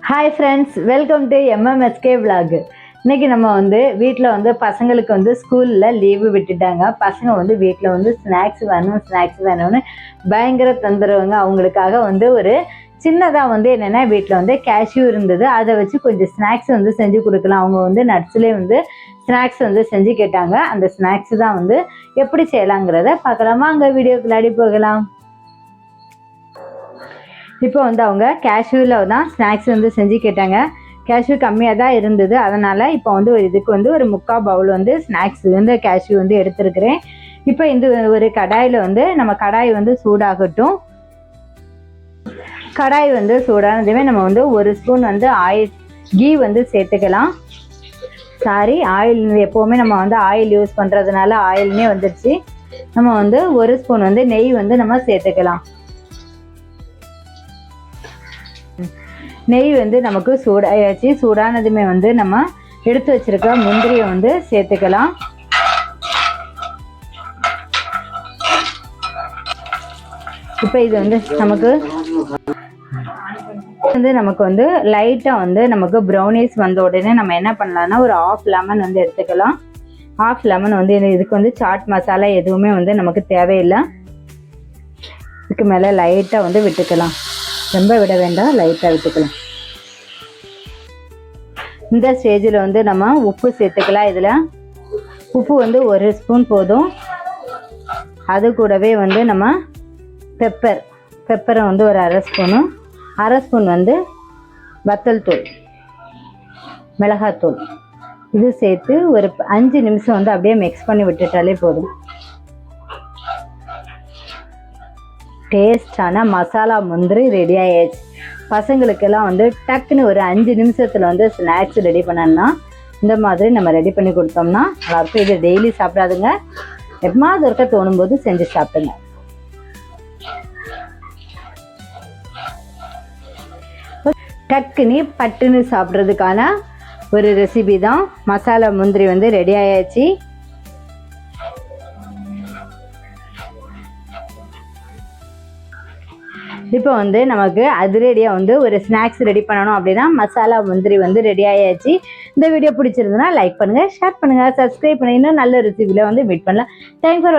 Hi friends, welcome to MMSK vlog. இன்றைக்கி நம்ம வீட்டில் பசங்களுக்கு ஸ்கூலில் லீவு விட்டுட்டாங்க. பசங்க வீட்டில் ஸ்நாக்ஸ் வேணும்னு பயங்கர தொந்தரவுங்க. அவங்களுக்காக ஒரு சின்னதாக என்னென்னா வீட்டில் கேஷ்யூ இருந்தது. அதை வச்சு கொஞ்சம் ஸ்நாக்ஸ் செஞ்சு கொடுக்கலாம். அவங்க நட்ஸ்லேயே ஸ்நாக்ஸ் செஞ்சு கேட்டாங்க. அந்த ஸ்நாக்ஸ் தான் எப்படி செய்யலாங்கிறத பார்க்கலாமா? அங்கே வீடியோக்குள்ளாடி போகலாம். இப்போ அவங்க கேஷ்யூவில் தான் ஸ்நாக்ஸ் செஞ்சு கேட்டாங்க. கேஷ்யூ கம்மியாக தான் இருந்தது. அதனால் இப்போ இதுக்கு ஒரு 3/4 பவுல் ஸ்நாக்ஸ் கேஷ்யூ எடுத்துருக்கிறேன். இப்போ இந்த ஒரு கடாயில் நம்ம கடாய் சூடாகட்டும். கடாய் சூடானதுமே நம்ம 1 ஸ்பூன் ஆயில் கீ சேர்த்துக்கலாம். ஆயில் எப்போவுமே நம்ம ஆயில் யூஸ் பண்ணுறதுனால ஆயில்னே வந்துடுச்சு. நம்ம 1 ஸ்பூன் நெய் நம்ம சேர்த்துக்கலாம். நெய் நமக்கு சூடாயாச்சு. சூடானதுமே நம்ம எடுத்து வச்சிருக்க முந்திரியை சேர்த்துக்கலாம். இப்போ இது நமக்கு நமக்கு லைட்டாக நமக்கு ப்ரௌனிஸ் வந்த உடனே நம்ம என்ன பண்ணலாம்னா ஒரு 1/2 லெமன் எடுத்துக்கலாம். 1/2 லெமன் இதுக்கு சாட் மசாலா எதுவுமே நமக்கு தேவையில்லை. இதுக்கு மேலே லைட்டாக விட்டுக்கலாம். ரொம்ப விட வேண்டாம், லைட்டாக விட்டுக்கலாம். இந்த ஸ்டேஜில் நம்ம உப்பு சேர்த்துக்கலாம். இதில் உப்பு 1 ஸ்பூன் போதும். அது கூடவே நம்ம பெப்பரை ஒரு 1/2 ஸ்பூனு, 1/2 ஸ்பூன் வத்தல் தூள், மிளகாத்தூள் இது சேர்த்து ஒரு 5 நிமிஷம் அப்படியே மிக்ஸ் பண்ணி விட்டுட்டாலே போதும். டேஸ்டான மசாலா முந்திரி ரெடி ஆயிடுச்சு. பசங்களுக்கெல்லாம் டக்குன்னு ஒரு 5 நிமிஷத்தில் ஸ்நாக்ஸ் ரெடி பண்ணோம்னா இந்த மாதிரி நம்ம ரெடி பண்ணி கொடுத்தோம்னா நல்லாயிருக்கும். இது டெய்லி சாப்பிடாதுங்க, எப்பமாவது ஒருக்க தோணும்போது செஞ்சு சாப்பிடுங்க. டக்குன்னு பட்டுன்னு சாப்பிட்றதுக்கான ஒரு ரெசிபி தான். மசாலா முந்திரி ரெடி ஆயாச்சு. இப்போ நமக்கு அதிரடியாக ஒரு ஸ்நாக்ஸ் ரெடி பண்ணணும் அப்படின்னா மசாலா முந்திரி ரெடி ஆயாச்சு. இந்த வீடியோ பிடிச்சிருந்ததுன்னா லைக் பண்ணுங்கள், ஷேர் பண்ணுங்கள், சப்ஸ்கிரைப் பண்ணி இன்னும் நல்ல ரெசிபியில் மீட் பண்ணலாம். Thanks for